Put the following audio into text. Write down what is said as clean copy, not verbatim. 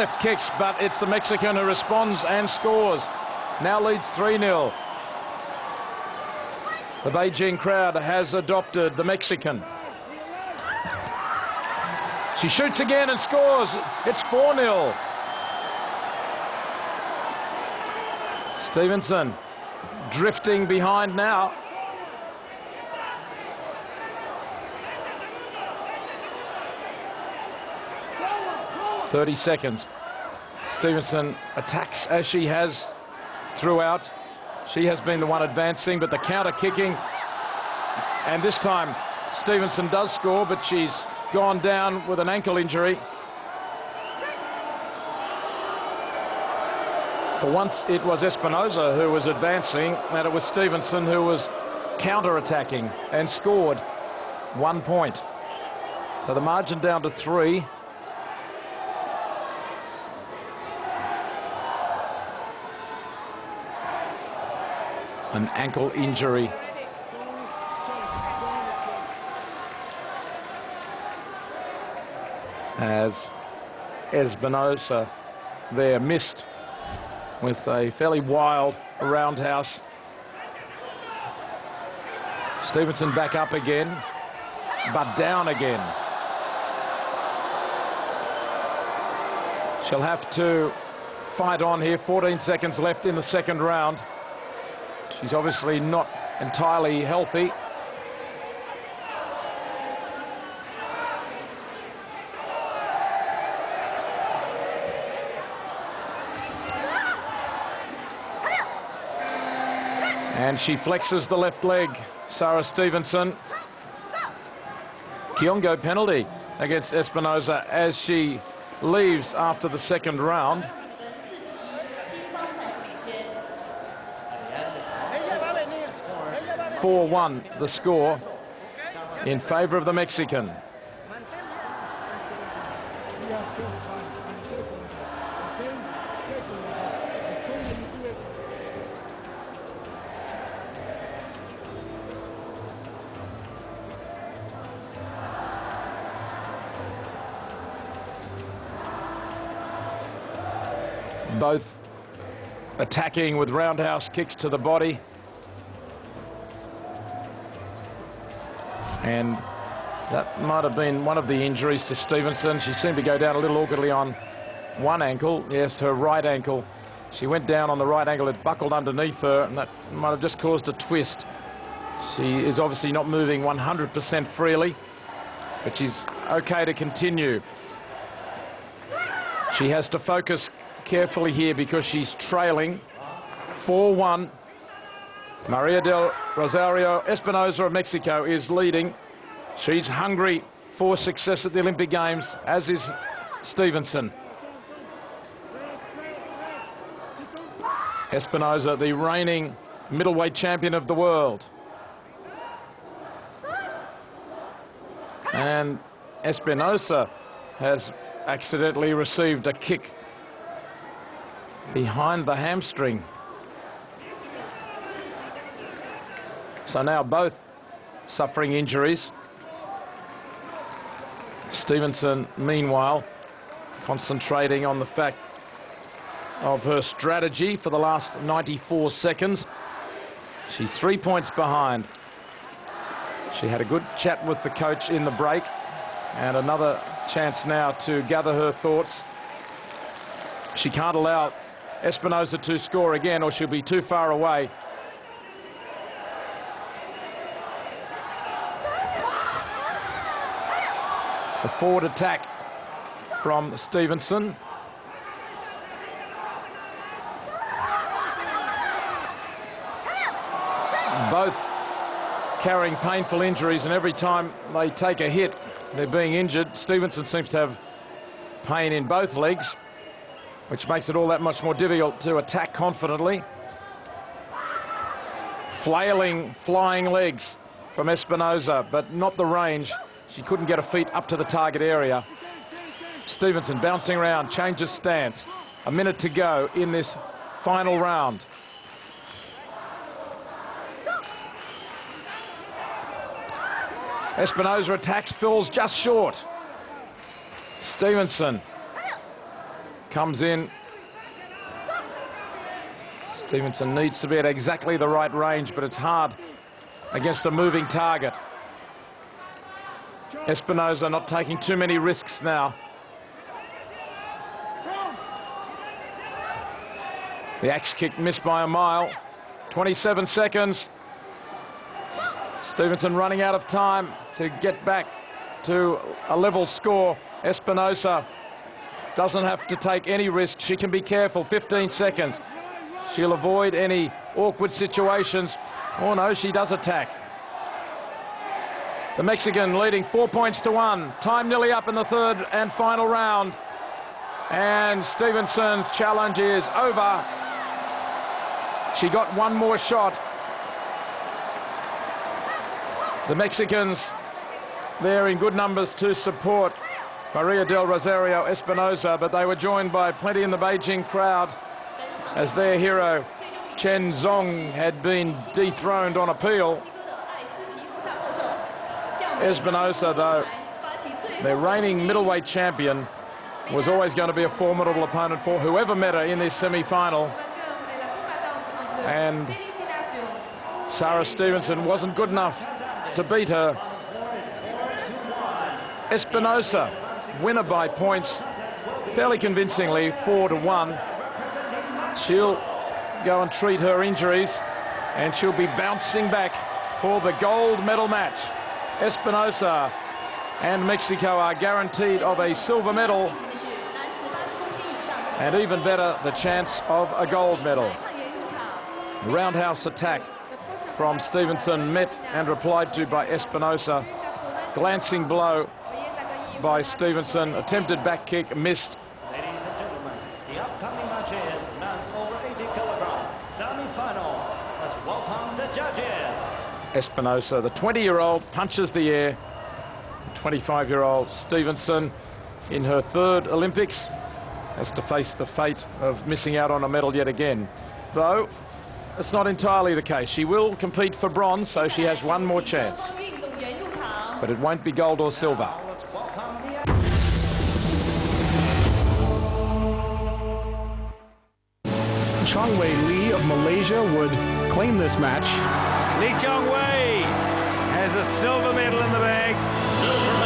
left kicks, but it's the Mexican who responds and scores. Now leads 3-0. The Beijing crowd has adopted the Mexican. She shoots again and scores. It's 4-0. Stevenson drifting behind now. "30 seconds. Stevenson attacks as she has throughout. She has been the one advancing, but the counter kicking. And this time Stevenson does score, but she's gone down with an ankle injury. For once it was Espinosa who was advancing, and it was Stevenson who was counter-attacking and scored 1 point. So the margin down to 3. An ankle injury. As Espinosa there missed with a fairly wild roundhouse. Stevenson back up again, but down again. She'll have to fight on here. 14 seconds left in the second round. She's obviously not entirely healthy. And she flexes the left leg, Sarah Stevenson. Kiongo penalty against Espinosa as she leaves after the second round. "4-1 the score in favour of the Mexican. Both attacking with roundhouse kicks to the body. And that might have been one of the injuries to Stevenson. She seemed to go down a little awkwardly on one ankle. Yes, her right ankle. She went down on the right ankle. It buckled underneath her, and that might have just caused a twist. She is obviously not moving 100% freely, but she's okay to continue. She has to focus carefully here because she's trailing 4-1. Maria del Rosario Espinosa of Mexico is leading. She's hungry for success at the Olympic Games, as is Stevenson. Espinosa, the reigning middleweight champion of the world. And Espinosa has accidentally received a kick behind the hamstring. So now both suffering injuries. Stevenson, meanwhile, concentrating on the fact of her strategy for the last 94 seconds. She's 3 points behind. She had a good chat with the coach in the break, and another chance now to gather her thoughts. She can't allow Espinosa to score again, or she'll be too far away. The forward attack from Stevenson. Both carrying painful injuries, and every time they take a hit, they're being injured. Stevenson seems to have pain in both legs, which makes it all that much more difficult to attack confidently. Flailing, flying legs from Espinosa, but not the range. She couldn't get her feet up to the target area. Stevenson bouncing around, changes stance. A minute to go in this final round. Espinosa attacks, falls just short. Stevenson comes in. Stevenson needs to be at exactly the right range, but it's hard against a moving target. Espinosa not taking too many risks now. The axe kick missed by a mile. 27 seconds. Stevenson running out of time to get back to a level score. Espinosa doesn't have to take any risk. She can be careful. 15 seconds. She'll avoid any awkward situations. Oh no, she does attack. The Mexican leading 4 points to 1. Time nearly up in the third and final round. And Stevenson's challenge is over. She got one more shot. The Mexicans there in good numbers to support Maria del Rosario Espinosa, but they were joined by plenty in the Beijing crowd as their hero Chen Zong had been dethroned on appeal. Espinosa, though, their reigning middleweight champion, was always going to be a formidable opponent for whoever met her in this semi-final. And Sarah Stevenson wasn't good enough to beat her. Espinosa, winner by points, fairly convincingly, 4-1. She'll go and treat her injuries, and she'll be bouncing back for the gold medal match. Espinosa and Mexico are guaranteed of a silver medal, and even better, the chance of a gold medal. Roundhouse attack from Stevenson met and replied to by Espinosa. Glancing blow by Stevenson. Attempted back kick, missed. Ladies and gentlemen, the upcoming match is men's over 80 kilogram semi-final. Let's welcome the judges. Espinosa, the 20-year-old, punches the air. 25-year-old Stevenson, in her third Olympics, has to face the fate of missing out on a medal yet again. Though, it's not entirely the case. She will compete for bronze, so she has one more chance. But it won't be gold or silver. Chong-Wei Lee of Malaysia would claim this match. Lee Chong-Wei has a silver medal in the bag.